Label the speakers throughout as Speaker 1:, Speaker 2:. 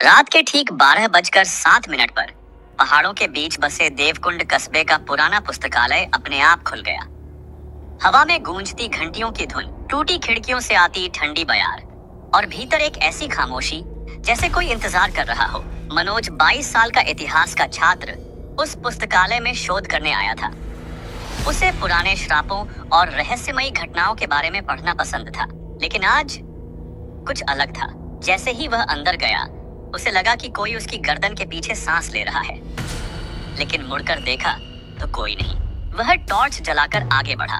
Speaker 1: रात के ठीक 12:07 पर पहाड़ों के बीच बसे देवकुंड कस्बे का पुराना पुस्तकालय अपने आप खुल गया। हवा में गूंजती घंटियों की धुन, टूटी खिड़कियों से आती ठंडी बयार और भीतर एक ऐसी खामोशी जैसे कोई इंतजार कर रहा हो। मनोज 22 साल का इतिहास का छात्र उस पुस्तकालय में शोध करने आया था। उसे पुराने श्रापों और रहस्यमयी घटनाओं के बारे में पढ़ना पसंद था, लेकिन आज कुछ अलग था। जैसे ही वह अंदर गया, उसे लगा कि कोई उसकी गर्दन के पीछे सांस ले रहा है, लेकिन मुड़कर देखा तो कोई नहीं। वह टॉर्च जलाकर आगे बढ़ा।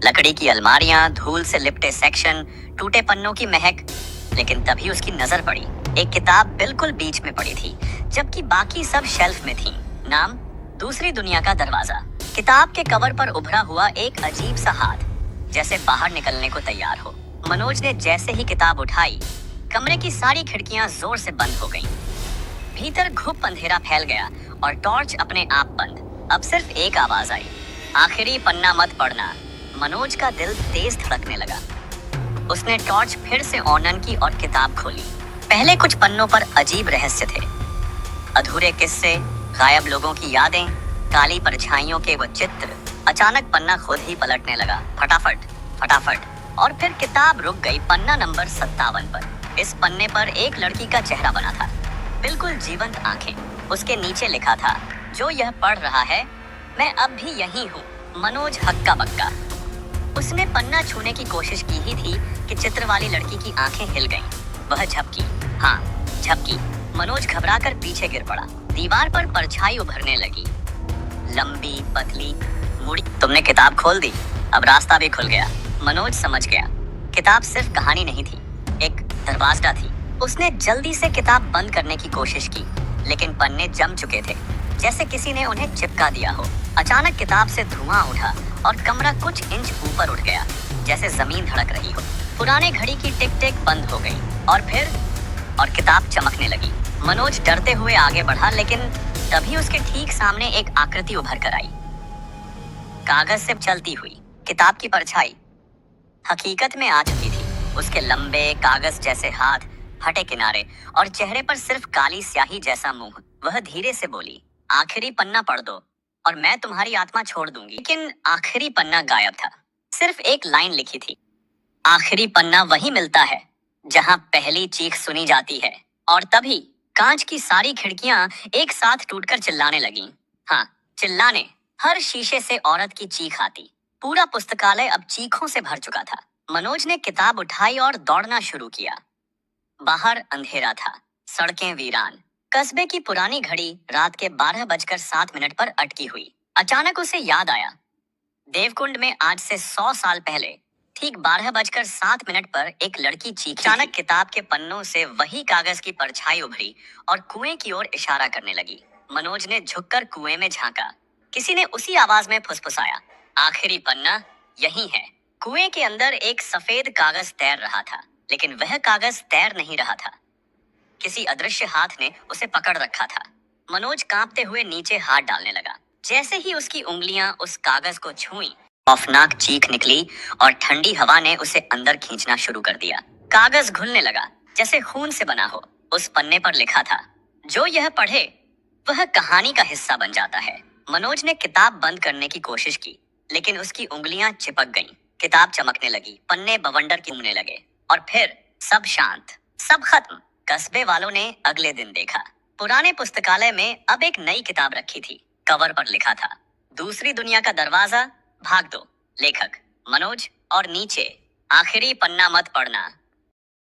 Speaker 1: लकड़ी की अलमारियां, धूल से लिपटे सेक्शन, टूटे पन्नों की महक। लेकिन तभी उसकी नजर पड़ी। एक किताब बिल्कुल बीच में पड़ी थी, जबकि बाकी सब शेल्फ में थी। नाम, दूसरी दुनिया का दरवाजा। किताब के कवर पर उभरा हुआ एक अजीब सा हाथ, जैसे बाहर निकलने को तैयार हो। मनोज ने जैसे ही किताब उठाई, कमरे की सारी खिड़कियां जोर से बंद हो गईं। भीतर घुप अंधेरा फैल गया और टॉर्च अपने आप बंद। अब सिर्फ एक आवाज आई, आखिरी पन्ना मत पढ़ना। मनोज का दिल तेज धड़कने लगा। उसने टॉर्च फिर से ऑन की और किताब खोली। पहले कुछ पन्नों पर अजीब रहस्य थे, अधूरे किस्से, गायब लोगों की यादें, काली परछाइयों के वो चित्र। अचानक पन्ना खुद ही पलटने लगा, फटाफट फटाफट, और फिर किताब रुक गई पन्ना नंबर 57 पर। इस पन्ने पर एक लड़की का चेहरा बना था, बिल्कुल जीवंत आंखें। उसके नीचे लिखा था, जो यह पढ़ रहा है, मैं अब भी यही हूँ, मनोज हक्का बक्का। उसने पन्ना छूने की कोशिश की ही थी कि चित्र वाली लड़की की आंखें हिल गईं। वह झपकी, हाँ झपकी। मनोज घबराकर पीछे गिर पड़ा। दीवार पर परछाई उभरने लगी, लंबी पतली मुड़ी। तुमने किताब खोल दी, अब रास्ता भी खुल गया। मनोज समझ गया, किताब सिर्फ कहानी नहीं थी, एक दरवाजा थी। उसने जल्दी से किताब बंद करने की कोशिश की, लेकिन पन्ने जम चुके थे, जैसे किसी ने उन्हें चिपका दिया हो। अचानक किताब से धुआं उठा और कमरा कुछ इंच ऊपर उठ गया, जैसे जमीन धड़क रही हो। पुराने घड़ी की टिक टिक बंद हो गई और किताब चमकने लगी। मनोज डरते हुए आगे बढ़ा, लेकिन तभी उसके ठीक सामने एक आकृति उभर कर आई, कागज से चलती हुई। किताब की परछाई हकीकत में आ चुकी थी। उसके लंबे कागज जैसे हाथ, हटे किनारे और चेहरे पर सिर्फ काली स्याही जैसा मुंह। वह धीरे से बोली, आखिरी पन्ना पढ़ दो और मैं तुम्हारी आत्मा छोड़ दूंगी। लेकिन आखिरी पन्ना गायब था। सिर्फ एक लाइन लिखी थी, आखिरी पन्ना वही मिलता है जहां पहली चीख सुनी जाती है। और तभी कांच की सारी खिड़कियां एक साथ टूटकर चिल्लाने लगीं। हाँ, चिल्लाने। हर शीशे से औरत की चीख आती। पूरा पुस्तकालय अब चीखों से भर चुका था। मनोज ने किताब उठाई और दौड़ना शुरू किया। बाहर अंधेरा था, सड़कें वीरान। कस्बे की पुरानी घड़ी रात के 12:07 पर अटकी हुई। अचानक उसे याद आया, देवकुंड में आज से 100 साल पहले ठीक 12:07 पर एक लड़की चीखी। अचानक किताब के पन्नों से वही कागज की परछाई उभरी और कुएं की ओर इशारा करने लगी। मनोज ने झुककर कुएं में झांका। किसी ने उसी आवाज में फुसफुसाया, आखिरी पन्ना यही है। कुएं के अंदर एक सफेद कागज तैर रहा था, लेकिन वह कागज तैर नहीं रहा था। किसी अदृश्य हाथ ने उसे पकड़ रखा था। मनोज कांपते हुए नीचे हाथ डालने लगा। जैसे ही उसकी उंगलियां उस कागज को छुईं, खौफनाक चीख निकली और ठंडी हवा ने उसे अंदर खींचना शुरू कर दिया। कागज घुलने लगा, जैसे खून से बना हो। उस पन्ने पर लिखा था, जो यह पढ़े वह कहानी का हिस्सा बन जाता है। मनोज ने किताब बंद करने की कोशिश की, लेकिन उसकी उंगलियां चिपक गईं। किताब चमकने लगी, पन्ने बवंडर की उड़ने लगे और फिर सब शांत, सब खत्म। कस्बे वालों ने अगले दिन देखा, पुराने पुस्तकालय में अब एक नई किताब रखी थी। कवर पर लिखा था, दूसरी दुनिया का दरवाजा, भाग दो, लेखक मनोज, और नीचे, आखिरी पन्ना मत पढ़ना।